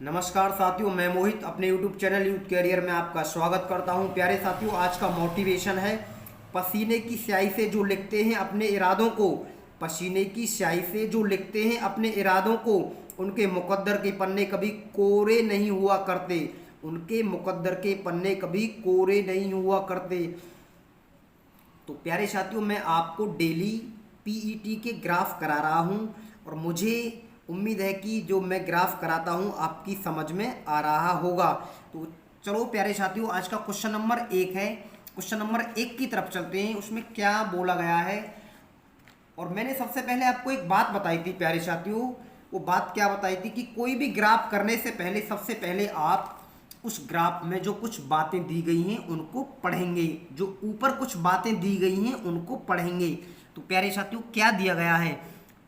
नमस्कार साथियों, मैं मोहित अपने YouTube चैनल यूथ कैरियर में आपका स्वागत करता हूं। प्यारे साथियों, आज का मोटिवेशन है पसीने की स्याही से जो लिखते हैं अपने इरादों को, पसीने की स्याही से जो लिखते हैं अपने इरादों को, उनके मुकद्दर के पन्ने कभी कोरे नहीं हुआ करते। उनके मुकद्दर के पन्ने कभी कोरे नहीं हुआ करते। तो प्यारे साथियों, मैं आपको डेली पीईटी के ग्राफ करा रहा हूं और मुझे उम्मीद है कि जो मैं ग्राफ कराता हूं आपकी समझ में आ रहा होगा। तो चलो प्यारे साथियों, आज का क्वेश्चन नंबर 1 है। क्वेश्चन नंबर 1 की तरफ चलते हैं। उसमें क्या बोला गया है, और मैंने सबसे पहले आपको एक बात बताई थी प्यारे साथियों। वो बात क्या बताई थी कि कोई भी ग्राफ करने से पहले सबसे पहले आप उस ग्राफ में जो कुछ बातें दी गई हैं उनको पढ़ेंगे, जो ऊपर कुछ बातें दी गई हैं उनको पढ़ेंगे। तो प्यारे साथियों, क्या दिया गया है,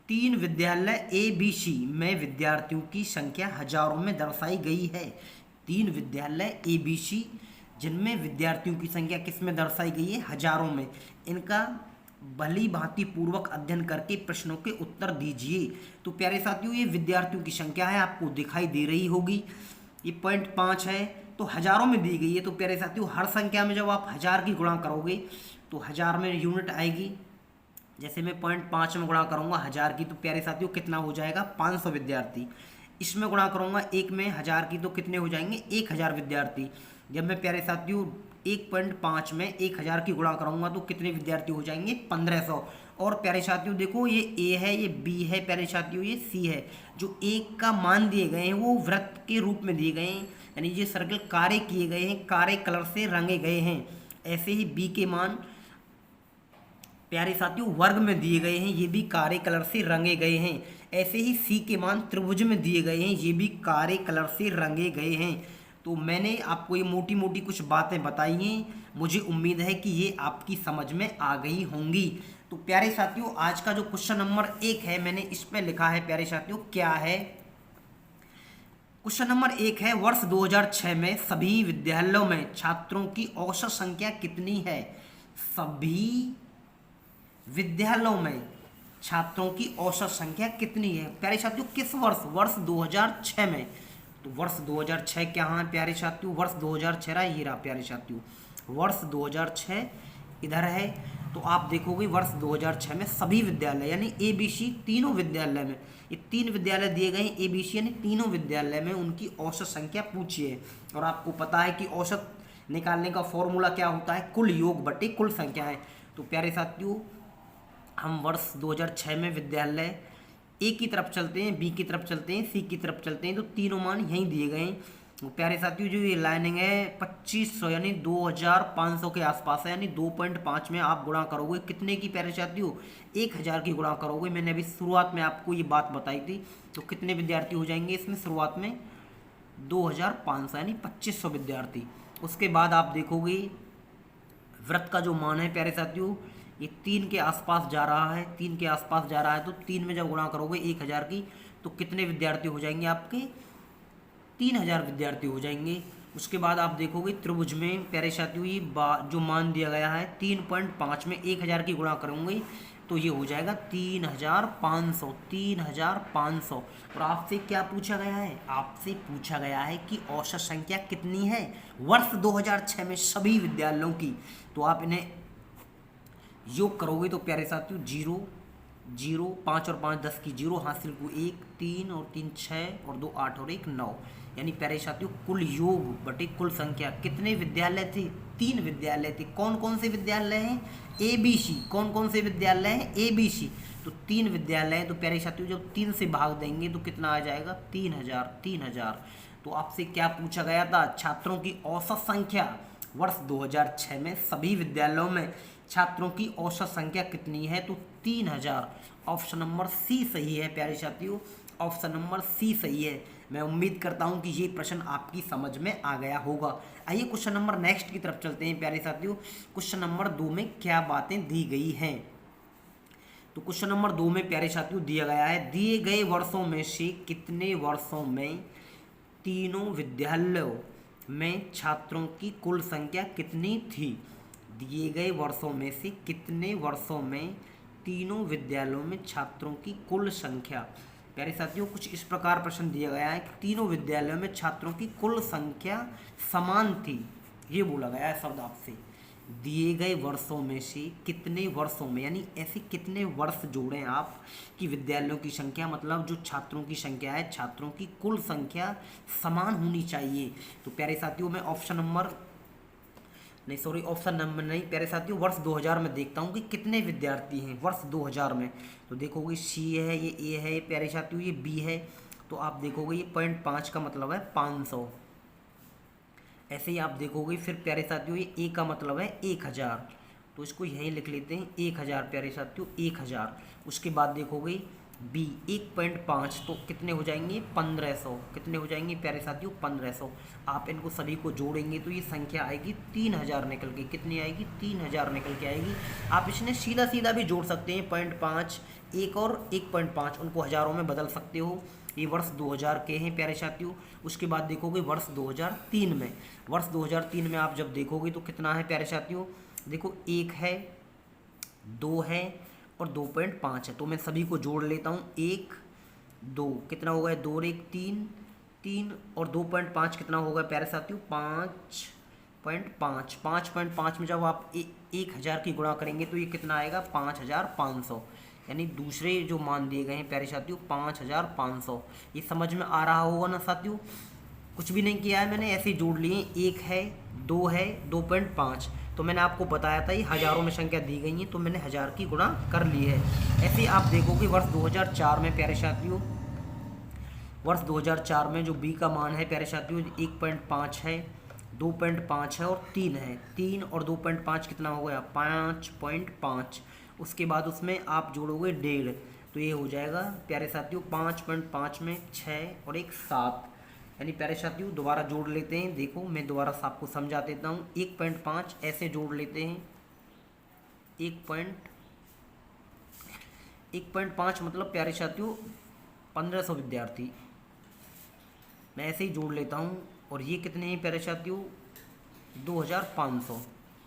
3 विद्यालय ABC में विद्यार्थियों की संख्या हजारों में दर्शाई गई है। 3 विद्यालय ABC जिनमें विद्यार्थियों की संख्या किस में दर्शाई गई है, हजारों में। इनका भली भांति पूर्वक अध्ययन करके प्रश्नों के उत्तर दीजिए। तो प्यारे साथियों, ये विद्यार्थियों की संख्या है, आपको दिखाई दे रही होगी। ये 0.5 है, तो हजारों में दी गई है। तो प्यारे साथियों, हर संख्या में जब आप हजार की गुणा करोगे तो हजार में यूनिट आएगी। जैसे मैं 0.5 में गुणा करूंगा हजार की, तो प्यारे साथियों कितना हो जाएगा, 500 विद्यार्थी। इसमें गुणा करूंगा 1 में हजार की, तो कितने हो जाएंगे, 1000 विद्यार्थी। जब मैं प्यारे साथियों 1.5 में 1000 की गुणा करूंगा तो कितने विद्यार्थी हो जाएंगे, 1500। और प्यारे साथियों देखो, ये ए है, ये बी है, प्यारे साथियों ये सी है। जो एक का मान दिए गए हैं वो वृत्त के रूप में दिए गए हैं, यानी ये सर्कल कारे किए गए हैं, कारे कलर से रंगे गए हैं। ऐसे ही बी के मान प्यारे साथियों वर्ग में दिए गए हैं, ये भी कारे कलर से रंगे गए हैं। ऐसे ही सी के मान त्रिभुज में दिए गए हैं, ये भी कारे कलर से रंगे गए हैं। तो मैंने आपको ये मोटी मोटी कुछ बातें बताई हैं, मुझे उम्मीद है कि ये आपकी समझ में आ गई होंगी। तो प्यारे साथियों, आज का जो क्वेश्चन नंबर 1 है, मैंने इस पे लिखा है प्यारे साथियों, क्या है। क्वेश्चन नंबर 1 है, वर्ष 2006 में सभी विद्यालयों में छात्रों की औसत संख्या कितनी है। सभी विद्यालयों में छात्रों की औसत संख्या कितनी है। प्यारे साथियों, किस वर्ष, वर्ष 2006 में। तो वर्ष 2006 क्या है प्यारे साथियों, वर्ष 2006 रहा, ये रहा प्यारे साथियों, वर्ष 2006 इधर है। तो आप देखोगे वर्ष 2006 में सभी विद्यालय यानी ABC तीनों विद्यालय में, ये 3 विद्यालय दिए गए हैं ABC यानी तीनों विद्यालय में, उनकी औसत संख्या पूछी है। और आपको पता है कि औसत निकालने का फॉर्मूला क्या होता है, कुल योग बटे कुल संख्या है। तो प्यारे साथियों, हम वर्ष 2006 में विद्यालय ए की तरफ चलते हैं, बी की तरफ चलते हैं, सी की तरफ चलते हैं, तो तीनों मान यहीं दिए गए हैं। तो प्यारे साथियों, जो ये लाइनिंग है 2500 यानी 2500 के आसपास है, यानी 2.5 में आप गुणा करोगे कितने की प्यारे साथियों, 1000 की गुणा करोगे। मैंने अभी शुरुआत में आपको ये बात बताई थी। तो कितने विद्यार्थी हो जाएंगे इसमें, शुरुआत में 2500 यानी 2500 विद्यार्थी। उसके बाद आप देखोगे वृत्त का जो मान है प्यारे साथियों, ये 3 के आसपास जा रहा है, 3 के आसपास जा रहा है। तो 3 में जब गुणा करोगे 1000 की, तो कितने विद्यार्थी हो जाएंगे आपके, 3000 विद्यार्थी हो जाएंगे। उसके बाद आप देखोगे त्रिभुज में प्यारे साथियों, ये जो मान दिया गया है 3.5 में 1000 की गुणा करोगे तो ये हो जाएगा 3500, 3500। और आपसे क्या पूछा गया है, आपसे पूछा गया है कि औसत संख्या कितनी है वर्ष 2006 में सभी विद्यालयों की। तो आप इन्हें योग करोगे तो प्यारे साथियों 0 0, 5 और 5 10 की 0, हासिल को 1, 3 और 3 6 और 2 8 और 1 9। यानी प्यारे साथियों कुल योग बटे कुल संख्या, कितने विद्यालय थे, 3 विद्यालय थे। कौन कौन से विद्यालय हैं, ABC। कौन कौन से विद्यालय हैं, ABC। तो 3 विद्यालय हैं। तो प्यारे साथियों जब 3 से भाग देंगे तो कितना आ जाएगा, 3000, 3000। तो आपसे क्या पूछा गया था, छात्रों की औसत संख्या वर्ष 2006 में सभी विद्यालयों में छात्रों की औसत संख्या कितनी है, तो 3000। ऑप्शन नंबर सी सही है प्यारे साथियों, ऑप्शन नंबर सी सही है। मैं उम्मीद करता हूं कि ये प्रश्न आपकी समझ में आ गया होगा। आइए क्वेश्चन नंबर नेक्स्ट की तरफ चलते हैं प्यारे साथियों। क्वेश्चन नंबर 2 में क्या बातें दी गई हैं। तो क्वेश्चन नंबर 2 में प्यारे साथियों दिया गया है, दिए गए वर्षों में से कितने वर्षों में तीनों विद्यालयों में छात्रों की कुल संख्या कितनी थी। दिए गए वर्षों में से कितने वर्षों में तीनों विद्यालयों में छात्रों की कुल संख्या, प्यारे साथियों कुछ इस प्रकार प्रश्न दिया गया है कि तीनों विद्यालयों में छात्रों की कुल संख्या समान थी। ये बोला गया है शब्द आपसे, दिए गए वर्षों में से कितने वर्षों में, यानी ऐसे कितने वर्ष जोड़ें आप कि विद्यालयों की संख्या, मतलब जो छात्रों की संख्या है, छात्रों की कुल संख्या समान होनी चाहिए। तो प्यारे साथियों मैं ऑप्शन नंबर नहीं प्यारे साथियों, वर्ष 2000 में देखता हूँ कि कितने विद्यार्थी हैं वर्ष 2000 में। तो देखोगे सी है, ये ए है प्यारे साथियों, ये बी है, तो आप देखोगे ये 0.5 का मतलब है 500। ऐसे ही आप देखोगे फिर प्यारे साथियों ये ए का मतलब है 1000, तो इसको यहीं लिख लेते हैं 1000 प्यारे साथियों 1000। उसके बाद देखोगे बी 1.5, तो कितने हो जाएंगे 1500, कितने हो जाएंगे प्यारे साथियों 1500। आप इनको सभी को जोड़ेंगे तो ये संख्या आएगी 3000 निकल के, कितनी आएगी 3000 निकल के आएगी। आप इसने सीधा सीधा भी जोड़ सकते हैं 0.5, 1 और 1.5, उनको हज़ारों में बदल सकते हो। ये वर्ष 2000 के हैं प्यारे साथियों। उसके बाद देखोगे वर्ष 2003 में, वर्ष 2003 में आप जब देखोगे तो कितना है प्यारे साथियों, देखो 1 है, 2 है और 2.5 है। तो मैं सभी को जोड़ लेता हूँ, 1 2 कितना हो गया, 2 और 1 3, 3 और 2.5 कितना होगा प्यारे साथियों 5.5। 5.5 में जब आप 1000 की गुणा करेंगे तो ये कितना आएगा 5500, यानी दूसरे जो मान दिए गए हैं प्यारे साथियों 5500। ये समझ में आ रहा होगा ना साथियों, कुछ भी नहीं किया है मैंने, ऐसे ही जोड़ लिए। 1 है, 2 है, 2.5, तो मैंने आपको बताया था ये हज़ारों में संख्या दी गई है तो मैंने 1000 की गुणा कर ली है। ऐसे ही आप देखोगे वर्ष 2004 में प्यारे साथियों, वर्ष 2004 में जो बी का मान है प्यारे साथियों 1.5 है, 2.5 है और 3 है। 3 और 2.5 कितना हो गया 5.5। उसके बाद उसमें आप जोड़ोगे 1.5, तो ये हो जाएगा प्यारे साथियों 5.5 में 6 और 1 7, यानी प्यारे साथियों दोबारा जोड़ लेते हैं। देखो मैं दोबारा आपको समझा देता हूँ, 1.5 ऐसे जोड़ लेते हैं, 1.5 मतलब प्यारे साथियों 1500 विद्यार्थी, मैं ऐसे ही जोड़ लेता हूँ। और ये कितने हैं प्यारे साथियों 2500,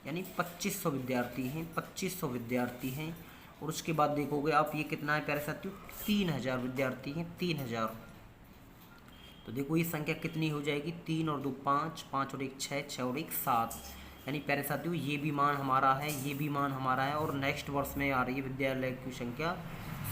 यानी 2500 विद्यार्थी हैं, 2500 विद्यार्थी हैं। और उसके बाद देखोगे आप ये कितना है प्यारे साथियों 3000 विद्यार्थी हैं, 3000। तो देखो ये संख्या कितनी हो जाएगी, 3 और 2 5, 5 और 1 6, 6 और 1 7, यानी प्यारे साथियों ये भी मान हमारा है, ये भी मान हमारा है। और नेक्स्ट वर्ष में आ रही है विद्यालय की संख्या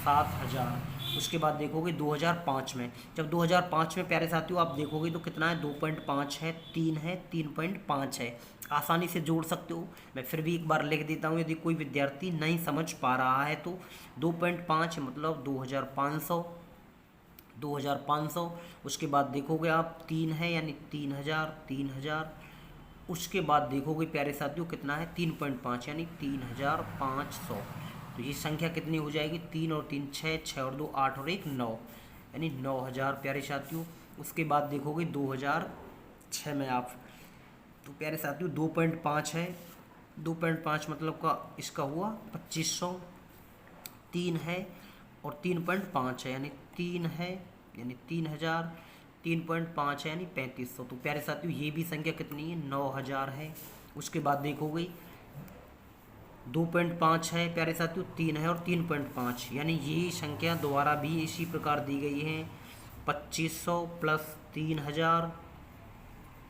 7000। उसके बाद देखोगे 2005 में, जब 2005 में प्यारे साथियों आप देखोगे तो कितना है 2.5 है, 3 है, 3.5 है। आसानी से जोड़ सकते हो, मैं फिर भी एक बार लिख देता हूँ यदि कोई विद्यार्थी नहीं समझ पा रहा है तो 2.5 मतलब 2500, 2500। उसके बाद देखोगे आप 3 है यानी 3000, 3000। उसके बाद देखोगे प्यारे साथियों कितना है 3.5 यानी 3500। तो ये संख्या कितनी हो जाएगी 3 और 3 6, 6 और 2 8 और 1 9, यानी 9000 प्यारे साथियों। उसके बाद देखोगे 2006 में आप, तो प्यारे साथियों 2.5 है, 2.5 मतलब का इसका हुआ 2500, 3 है और 3.5 है यानी 3 है यानी 3000, 3.5 है यानी 3500। तो प्यारे साथियों ये भी संख्या कितनी है 9000 है। उसके बाद देखोगे 2.5 है प्यारे साथियों, 3 है और 3.5, यानी ये संख्या दोबारा भी इसी प्रकार दी गई है 2500 प्लस 3000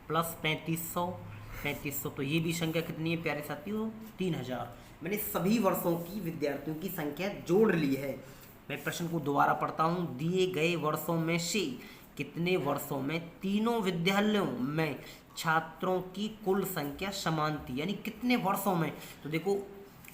प्लस 3500। तो ये भी संख्या कितनी है प्यारे साथियों 3000। मैंने सभी वर्षों की विद्यार्थियों की संख्या जोड़ ली है। मैं प्रश्न को दोबारा पढ़ता हूँ, दिए गए वर्षों में से कितने वर्षों में तीनों विद्यालयों में छात्रों की कुल संख्या समान थी, यानी कितने वर्षों में। तो देखो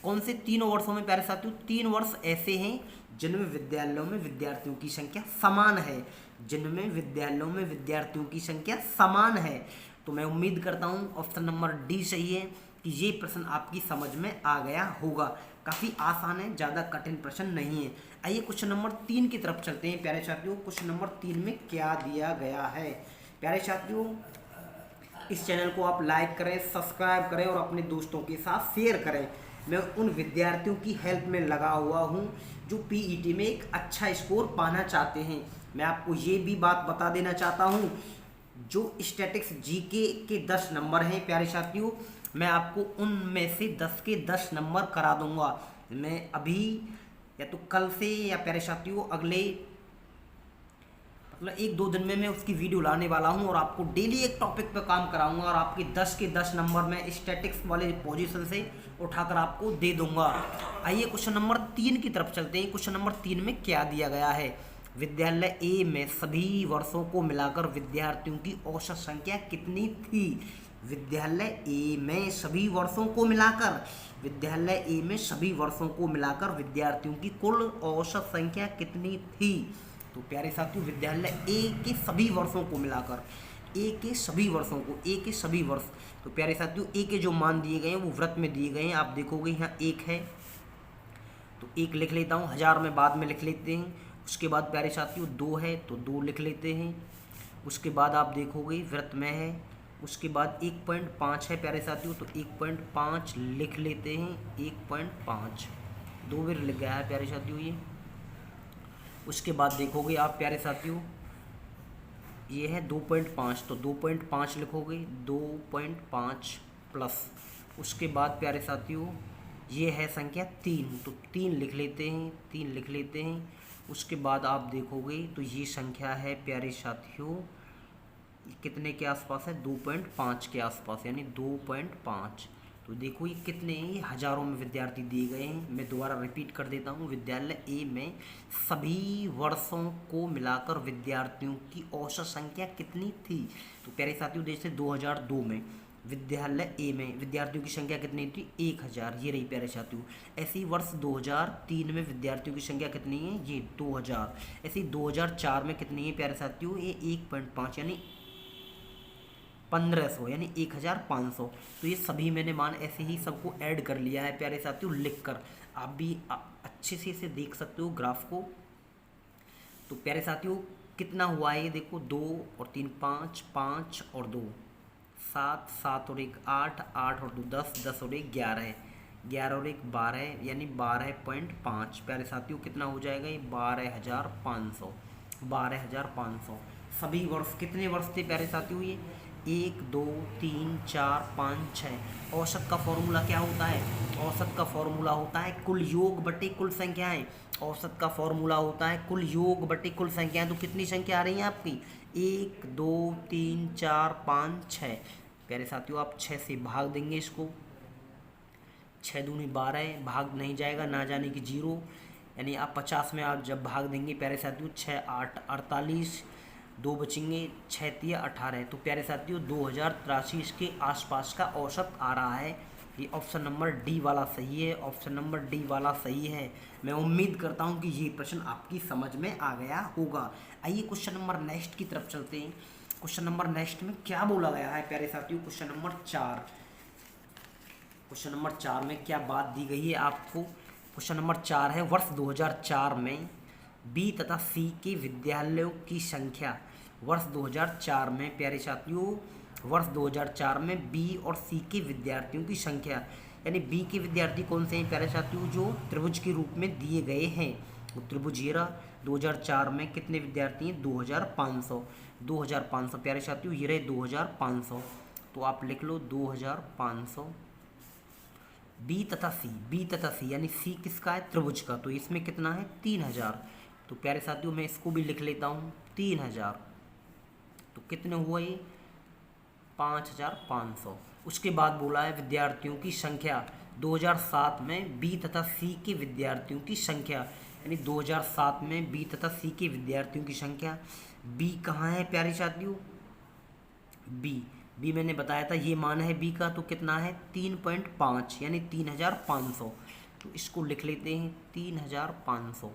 कौन से तीनों वर्षों में प्यारे साथियों, 3 वर्ष ऐसे हैं जिनमें विद्यालयों में विद्यार्थियों की संख्या समान है, जिनमें विद्यालयों में विद्यार्थियों की संख्या समान है। तो मैं उम्मीद करता हूँ ऑप्शन नंबर डी सही है कि ये प्रश्न आपकी समझ में आ गया होगा। काफ़ी आसान है, ज़्यादा कठिन प्रश्न नहीं है। आइए क्वेश्चन नंबर 3 की तरफ चलते हैं प्यारे साथियों। क्वेश्चन नंबर 3 में क्या दिया गया है प्यारे साथियों, इस चैनल को आप लाइक करें, सब्सक्राइब करें और अपने दोस्तों के साथ शेयर करें। मैं उन विद्यार्थियों की हेल्प में लगा हुआ हूं जो पीईटी में एक अच्छा स्कोर पाना चाहते हैं। मैं आपको ये भी बात बता देना चाहता हूं, जो स्टैटिक्स जीके के 10 नंबर हैं प्यारे साथियों, मैं आपको उनमें से 10 के 10 नंबर करा दूंगा। मैं अभी या तो कल से या प्यारे साथियों अगले मतलब 1-2 दिन में मैं उसकी वीडियो लाने वाला हूं और आपको डेली एक टॉपिक पे काम कराऊंगा और आपके 10 के 10 नंबर में स्टैटिक्स वाले पोजीशन से उठाकर आपको दे दूंगा। आइए क्वेश्चन नंबर 3 की तरफ चलते हैं। क्वेश्चन नंबर 3 में क्या दिया गया है? विद्यालय ए में सभी वर्षों को मिलाकर विद्यार्थियों की औसत संख्या कितनी थी? विद्यालय ए में सभी वर्षों को मिलाकर विद्यार्थियों की कुल औसत संख्या कितनी थी? तो प्यारे साथियों, विद्यालय ए के सभी वर्षों को मिलाकर ए के सभी वर्ष, तो प्यारे साथियों ए के जो मान दिए गए हैं वो वृत्त में दिए गए हैं। आप देखोगे यहाँ 1 है तो 1 लिख लेता हूँ, 1000 में बाद में लिख लेते हैं। उसके बाद प्यारे साथियों 2 है तो 2 लिख लेते हैं। उसके बाद आप देखोगे वृत्त में है। उसके बाद 1.5 है प्यारे साथियों, तो 1.5 लिख लेते हैं। 1.5 2 बार लिख गया है प्यारे साथियों ये। उसके बाद देखोगे आप प्यारे साथियों ये है 2.5, तो 2.5 लिखोगे। 2.5 प्लस उसके बाद प्यारे साथियों ये है संख्या 3, तो 3 लिख लेते हैं। उसके बाद आप देखोगे तो ये संख्या है प्यारे साथियों कितने के आसपास है? 2.5 के आसपास, यानी 2.5। तो देखो ये कितने हैं? ये हज़ारों में विद्यार्थी दिए गए हैं। मैं दोबारा रिपीट कर देता हूँ। विद्यालय ए में सभी वर्षों को मिलाकर विद्यार्थियों की औसत संख्या कितनी थी? तो प्यारे साथियों जैसे 2002 में विद्यालय ए में विद्यार्थियों की संख्या कितनी थी? 1000, ये रही प्यारे साथियों। ऐसे ही वर्ष 2003 में विद्यार्थियों की संख्या कितनी है? ये 2000। ऐसे ही 2004 में कितनी है प्यारे साथियों? ये 1.5 यानी 1500 यानी 1500। तो ये सभी मैंने मान ऐसे ही सबको ऐड कर लिया है प्यारे साथियों लिखकर। आप भी अच्छे से इसे देख सकते हो ग्राफ को। तो प्यारे साथियों कितना हुआ है ये देखो, 2 और 3 5, 5 और 2 7, 7 और 1 8, 8 और 2 10, 10 और 1 11, 11 और 1 12 यानी 12.5। प्यारे साथियों कितना हो जाएगा ये? 12,500। सभी वर्ष कितने वर्ष थे प्यारे साथियों? ये 1 2 3 4 5 6। औसत का फॉर्मूला क्या होता है? औसत का फॉर्मूला होता है कुल योग बटे कुल संख्याएं। औसत का फॉर्मूला होता है कुल योग बटे कुल संख्याएं। तो कितनी संख्या आ रही है आपकी? 1 2 3 4 5 6। प्यारे साथियों आप 6 से भाग देंगे इसको। 6 दूनी 12, भाग नहीं जाएगा, ना जाने की 0, यानी आप 50 में आप जब भाग देंगे प्यारे साथियों 6 8 48, 2 बचेंगे, 6 3 18। तो प्यारे साथियों 2083 इसके आसपास का औसत आ रहा है। ये ऑप्शन नंबर डी वाला सही है। ऑप्शन नंबर डी वाला सही है। मैं उम्मीद करता हूँ कि ये प्रश्न आपकी समझ में आ गया होगा। आइए क्वेश्चन नंबर नेक्स्ट की तरफ चलते हैं। क्वेश्चन नंबर नेक्स्ट में क्या बोला गया है प्यारे साथियों? Question number 4। क्वेश्चन नंबर 4 में क्या बात दी गई है आपको? क्वेश्चन नंबर 4 है वर्ष 2004 में बी तथा सी के विद्यालयों की संख्या। वर्ष 2004 में प्यारे साथियों वर्ष 2004 में बी और सी के विद्यार्थियों की संख्या, यानी बी के विद्यार्थी कौन से हैं प्यारे साथियों? जो त्रिभुज के रूप में दिए गए हैं। तो त्रिभुज ये रहा। 2004 में कितने विद्यार्थी हैं? 2500। 2500 प्यारे साथियों ये रहे 2500। तो आप लिख लो 2500। बी तथा सी यानी सी किसका है? त्रिभुज का। तो इसमें कितना है? 3000। तो प्यारे साथियों मैं इसको भी लिख लेता हूँ 3000। तो कितने हुआ ये? 5500। उसके बाद बोला है विद्यार्थियों की संख्या। 2007 में बी तथा सी के विद्यार्थियों की संख्या, यानी 2007 में बी तथा सी के विद्यार्थियों की संख्या। बी कहाँ है प्यारे साथियों? बी मैंने बताया था ये मान है बी का। तो कितना है? 3.5 यानी 3500। तो इसको लिख लेते हैं 3500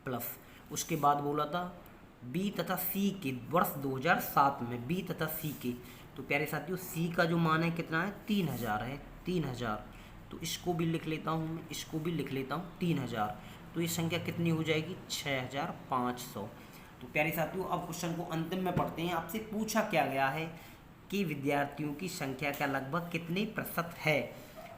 प्लस। उसके बाद बोला था बी तथा सी के वर्ष 2007 में बी तथा सी के। तो प्यारे साथियों सी का जो मान है कितना है? 3000 है। 3000। तो इसको भी लिख लेता हूँ मैं, इसको भी लिख लेता हूँ 3000। तो ये संख्या कितनी हो जाएगी? 6500। तो प्यारे साथियों अब क्वेश्चन को अंतिम में पढ़ते हैं। आपसे पूछा क्या गया है कि विद्यार्थियों की संख्या का लगभग कितने प्रतिशत है?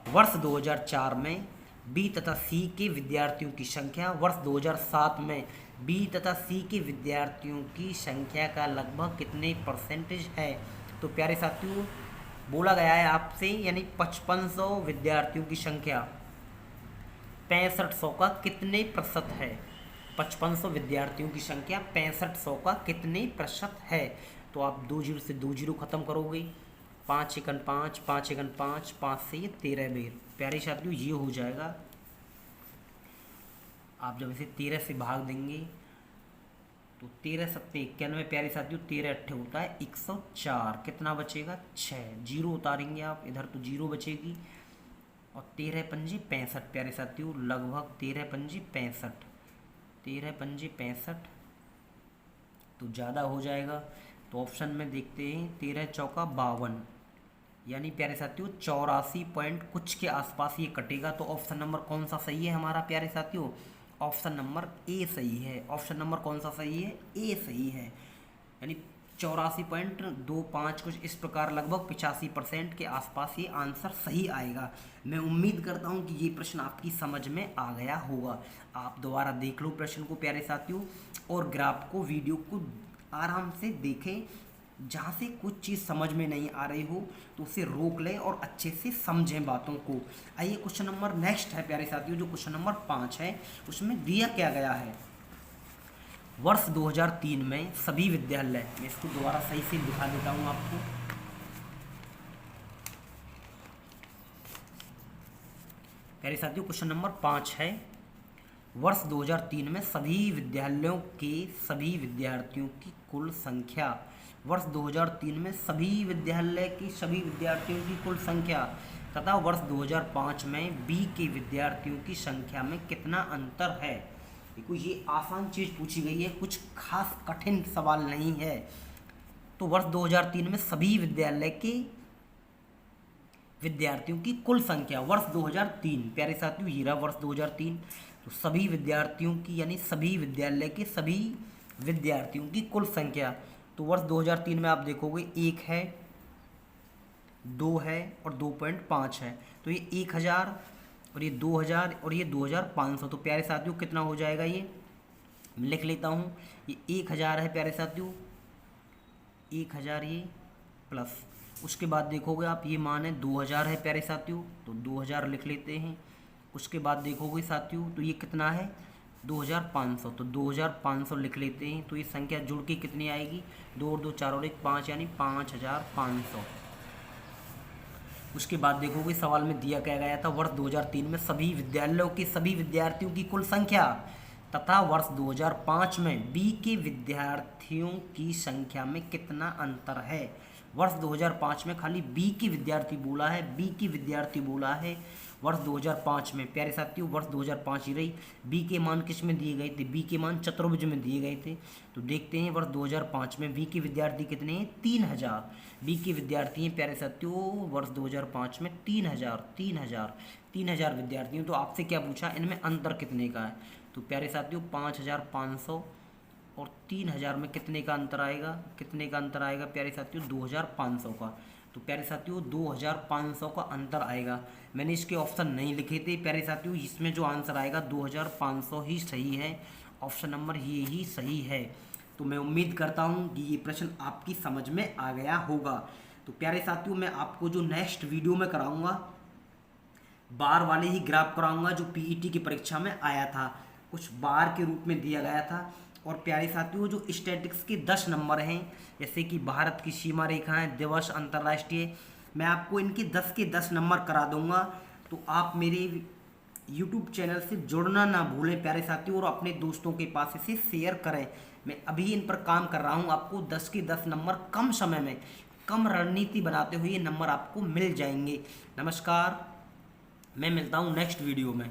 वर्ष 2004 में बी तथा सी के विद्यार्थियों की संख्या। वर्ष 2007 में बी तथा सी के विद्यार्थियों की संख्या का लगभग कितने परसेंटेज है? तो प्यारे साथियों बोला गया है आपसे, यानी 5500 विद्यार्थियों की संख्या 6500 का कितने प्रतिशत है? 5500 विद्यार्थियों की संख्या 6500 का कितने प्रतिशत है। तो आप 2 जीरो से 2 जीरो खत्म करोगे, 5 एकन 5, 5 एकन 5, 5 से ये 13 बेर। प्यारे साथियों ये हो जाएगा, आप जब इसे 13 से भाग देंगे तो 13 सत्ते 91। प्यारे साथियों 13 अट्ठे होता है 104, कितना बचेगा 6, जीरो उतारेंगे आप इधर तो जीरो बचेगी, और 13 पंजे 65। प्यारे साथियों लगभग 13 पंजे 65, 13 पंजे 65 तो ज़्यादा हो जाएगा। तो ऑप्शन में देखते हैं 13 चौका 52, यानी प्यारे साथियों 84 पॉइंट कुछ के आसपास ये कटेगा। तो ऑप्शन नंबर कौन सा सही है हमारा प्यारे साथियों, ऑप्शन नंबर ए सही है। ऑप्शन नंबर कौन सा सही है, ए सही है, यानी 84.25 कुछ इस प्रकार लगभग 85% के आसपास ये आंसर सही आएगा। मैं उम्मीद करता हूँ कि ये प्रश्न आपकी समझ में आ गया होगा। आप दोबारा देख लो प्रश्न को प्यारे साथियों, और ग्राफ को, वीडियो को आराम से देखें। जहाँ से कुछ चीज़ समझ में नहीं आ रही हो तो उसे रोक लें और अच्छे से समझें बातों को। आइए क्वेश्चन नंबर नेक्स्ट है प्यारे साथियों, जो क्वेश्चन नंबर 5 है, उसमें दिया क्या गया है। वर्ष 2003 में सभी विद्यालय, मैं इसको दोबारा सही से दिखा देता हूँ आपको। प्यारे साथियों क्वेश्चन नंबर 5 है, वर्ष 2003 में सभी विद्यालयों के सभी विद्यार्थियों की कुल संख्या, वर्ष 2003 में सभी विद्यालय की सभी विद्यार्थियों की कुल संख्या तथा वर्ष 2005 में बी के विद्यार्थियों की संख्या में कितना अंतर है। देखो ये आसान चीज़ पूछी गई है, कुछ खास कठिन सवाल नहीं है। तो वर्ष 2003 में सभी विद्यालय के विद्यार्थियों की कुल संख्या, वर्ष 2003 प्यारे साथियों ये रहा वर्ष 2003। तो सभी विद्यार्थियों की यानी सभी विद्यालय के सभी विद्यार्थियों की कुल संख्या, तो वर्ष 2003 में आप देखोगे 1 है, 2 है और 2.5 है। तो ये 1000 और ये 2000 और ये 2500। तो प्यारे साथियों कितना हो जाएगा, ये लिख लेता हूँ, ये 1000 है प्यारे साथियों, 1000 ये प्लस, उसके बाद देखोगे आप ये मान है 2000 है प्यारे साथियों, तो 2000 लिख लेते हैं। उसके बाद देखोगे साथियों तो ये कितना है 2500, तो 2500 लिख लेते हैं। तो ये संख्या जुड़ के कितनी आएगी, 2 और 2 4 और 1 5, यानी 5500। उसके बाद देखोगे सवाल में दिया क्या गया था, वर्ष 2003 में सभी विद्यालयों के सभी विद्यार्थियों की कुल संख्या तथा वर्ष 2005 में बी के विद्यार्थियों की संख्या में कितना अंतर है। वर्ष 2005 में खाली बी के विद्यार्थी बोला है, बी के विद्यार्थी बोला है वर्ष 2005 में। प्यारे साथियों वर्ष 2005 ही रही, बी के मान किस में दिए गए थे, बी के मान चतुर्भुज में दिए गए थे। तो देखते हैं वर्ष 2005 में बी के विद्यार्थी कितने हैं, 3000 बी के विद्यार्थी हैं प्यारे साथियों वर्ष 2005 में 3000 विद्यार्थी। तो आपसे क्या पूछा, इनमें अंतर कितने का है। तो प्यारे साथियों 5500 और 3000 में कितने का अंतर आएगा, कितने का अंतर आएगा प्यारे साथियों, 2500 का। तो प्यारे साथियों 2500 का अंतर आएगा। मैंने इसके ऑप्शन नहीं लिखे थे प्यारे साथियों, इसमें जो आंसर आएगा 2500 ही सही है, ऑप्शन नंबर ये ही सही है। तो मैं उम्मीद करता हूँ कि ये प्रश्न आपकी समझ में आ गया होगा। तो प्यारे साथियों मैं आपको जो नेक्स्ट वीडियो में कराऊँगा, बार वाले ही ग्राफ कराऊँगा जो पीईटी की परीक्षा में आया था, कुछ बार के रूप में दिया गया था। और प्यारे साथियों जो स्टैटिक्स के 10 नंबर हैं, जैसे कि भारत की सीमा रेखाएं, दिवस, अंतर्राष्ट्रीय, मैं आपको इनके 10 के 10 नंबर करा दूंगा। तो आप मेरे YouTube चैनल से जुड़ना ना भूलें प्यारे साथियों, और अपने दोस्तों के पास इसे शेयर करें। मैं अभी इन पर काम कर रहा हूँ, आपको 10 के 10 नंबर कम समय में, कम रणनीति बनाते हुए ये नंबर आपको मिल जाएंगे। नमस्कार, मैं मिलता हूँ नेक्स्ट वीडियो में।